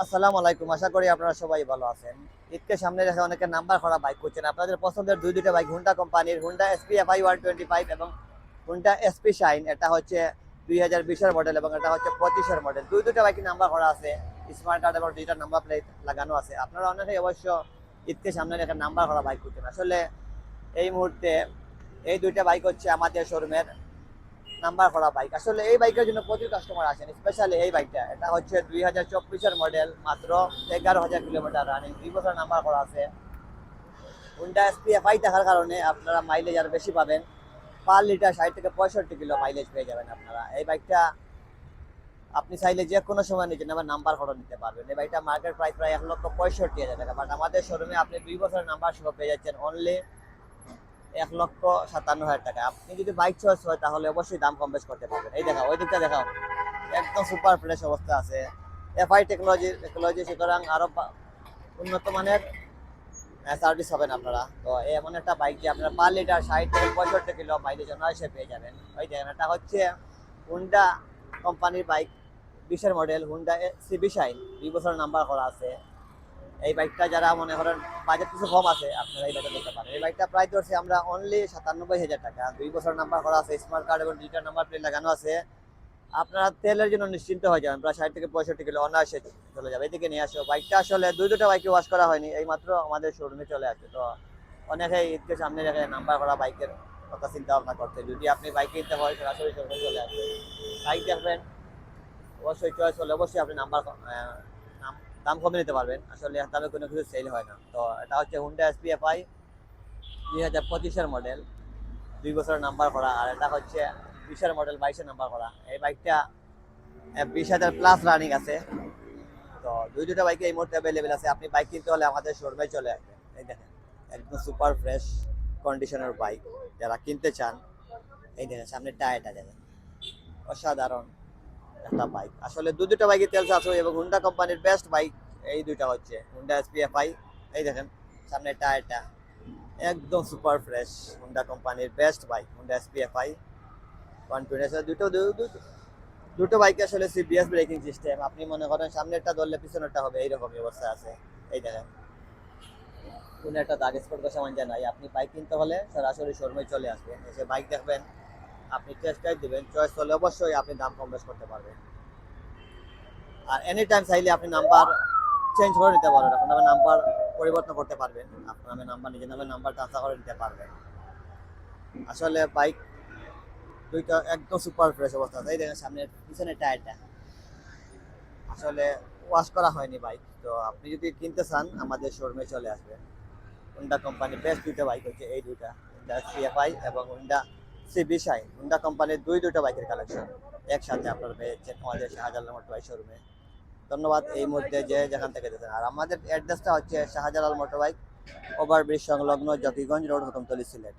আসসালামু আলাইকুম, আশা করি আপনারা সবাই ভালো আছেন। ঈদকে সামনে রেখে অনেকে নাম্বার করা বাইক করছেন। আপনাদের পছন্দের দুইটা বাইক হুন্ডা কোম্পানির হুন্ডা এসপি এফআই 125 এবং হুন্ডা এসপি শাইন। এটা হচ্ছে 2020-এর মডেল এবং এটা হচ্ছে 25-এর মডেল। দুইটা বাইকের নাম্বার করা আছে, স্মার্ট কার্ড এবং ডিজিটাল নাম্বার প্লেট লাগানো আছে। আপনারা অনেকেই অবশ্য ঈদকে সামনে রেখে নাম্বার করা বাইক করছেন। আসলে এই মুহূর্তে এই দুইটা বাইক হচ্ছে আমাদের শোরুমের নাম্বার করা বাইক। আসলে এই বাইকের জন্য প্রচুর কাস্টমার আসেন, স্পেশালি এই বাইকটা। এটা হচ্ছে 2024-এর মডেল, মাত্র 11,000 কিলোমিটার রানিং, 2 বছর নাম্বার করা আছে। হুন্ডা এসপিএফআই থাকার কারণে আপনারা মাইলেজ আর বেশি পাবেন। পার লিটার 60 থেকে 65 কিলো মাইলেজ পেয়ে যাবেন আপনারা। এই বাইকটা আপনি চাইলে যে কোনো সময় নিজে নাম্বার নাম্বার করা নিতে পারবেন। এই বাইকটা মার্কেট প্রাইস প্রায় 1,65,000 টাকা, বাট আমাদের শোরুমে আপনি 2 বছরের নাম্বার সহ পেয়ে যাচ্ছেন অনলি 1,57,000 টাকা। আপনি যদি বাইক চয়েস হয় তাহলে অবশ্যই দাম কম বেশ করতে পারবেন। এই দেখাও, ওই দিকটা দেখাও, একদম সুপার ফ্রেশ অবস্থা আছে। এফআই টেকনোলজি, সুতরাং আরো উন্নত মানের সার্ভিস হবেন আপনারা। তো এমন একটা বাইক যে আপনারা পার লিটার 60 থেকে 65 কিলো মাইলেজ অনায়াসে পেয়ে যাবেন। ওই দেখেন, এটা হচ্ছে হুন্ডা কোম্পানির বাইক, 20-এর মডেল, হুন্ডা সিবি শাইন, 2 বছর নাম্বার করা আছে। এই বাইকটা যারা মনে করেন বাজেট কিছু কম আছে, আপনারা এই বাইকটা দেখতে পারেন। এই বাইকটা প্রাইস ধরছে আমরা অনলি 97,000 টাকা, 2 বছর নাম্বার করা আছে, স্মার্ট কার্ড এবং ডিজিটাল নাম্বার প্লেট লাগানো আছে। আপনারা তেলের জন্য নিশ্চিন্ত হয়ে যাবেন, প্রায় 60 থেকে 65 কিলো অনায়াসে চলে যাবে। এদিকে নিয়ে আসো বাইকটা। আসলে দুটো বাইকে ওয়াশ করা হয়নি, এই মাত্র আমাদের শোরুমে চলে আসে। তো অনেকেই ঈদকে সামনে রেখে নাম্বার করা বাইকের কথা চিন্তা ভাবনা করতে। যদি আপনি বাইক কিনতে হয় সরাসরি শোরুমে চলে আসবেন, বাইক দেখবেন, অবশ্যই চয়েস হলে অবশ্যই আপনি দাম কমে নিতে পারবেন। আসলে দামে কোনো কিছু সেল হয় না। তো এটা হচ্ছে হুন্ডা এসপিএফআই 2025-এর মডেল, 2 বছর নাম্বার করা। আর এটা হচ্ছে 20-এর মডেল, 22-এর নাম্বার করা। এই বাইকটা 20,000 প্লাস রানিং আছে। তো দুইটা বাইকে এই মুহূর্তে অ্যাভেলেবেল আছে। আপনি বাইক কিনতে হলে আমাদের শোরুমে চলে আসবেন। এই দেখেন, একদম সুপার ফ্রেশ কন্ডিশনের বাইক যারা কিনতে চান। এই দেখেন সামনে টায়ারটা দেখেন, অসাধারণ একটা বাইক। আসলে দুটো বাইকে তেল চাষ হয় এবং হুন্ডা কোম্পানির বেস্ট বাইক এই দুইটা হচ্ছে হুন্ডা এসপিএফআই। এই দেখেন সামনে টায়ারটা একদম সুপার ফ্রেশ, হুন্ডা কোম্পানির বেস্ট বাইক হুন্ডা এসপিএফআই 120। দুটো বাইকে আসলে সিবিএস ব্রেকিং সিস্টেম। আপনি মনে করেন সামনেরটা ধরলে পিছনেরটা হবে, এইরকমই অবস্থা আছে। এই দেখেন কোনো একটা দাগ স্পট কষা মাঞ্জা নাই। আপনি বাইক কিনতে হলে সরাসরি শোরুমে চলে আসবেন, এসে বাইক দেখবেন, আপনি টেস্ট ড্রাইভ দেবেন, চয়েস হলে অবশ্যই আপনি দাম কম বেশ করতে পারবেন। আর এনি টাইম চাইলে আপনি নাম্বার চেঞ্জ করে নিতে পারবেন, আপনার নামে নাম্বার পরিবর্তন করতে পারবেন, আপনার নামে নাম্বার, নিজের নামে নাম্বার ট্রান্সফার করে নিতে পারবেন। আসলে বাইক দুইটা একদম সুপার ফ্রেশ অবস্থা আছে। এই দেখেন সামনের পিছনের টায়ারটা আসলে ওয়াশ করা হয়নি বাইক। তো আপনি যদি কিনতে চান আমাদের শোরুমে চলে আসবেন। হুন্ডা কোম্পানির বেস্ট দুইটা বাইক হচ্ছে এই দুইটা, হুন্ডা সিএফআই এবং হুন্ডা সিবি শাইন। হুন্ডা কোম্পানির দুইটা বাইকের কালেকশন একসাথে আপনারা পেয়েছেন আমাদের শাহজালাল মোটরবাইক শোরুমে। ধন্যবাদ এই মুহূর্তে যে যেখান থেকে দেখেন। আর আমাদের অ্যাড্রেসটা হচ্ছে শাহজালাল মোটরবাইক, ওভারব্রিজ সংলগ্ন, জকিগঞ্জ রোড, হুকুমতলী, সিলেট।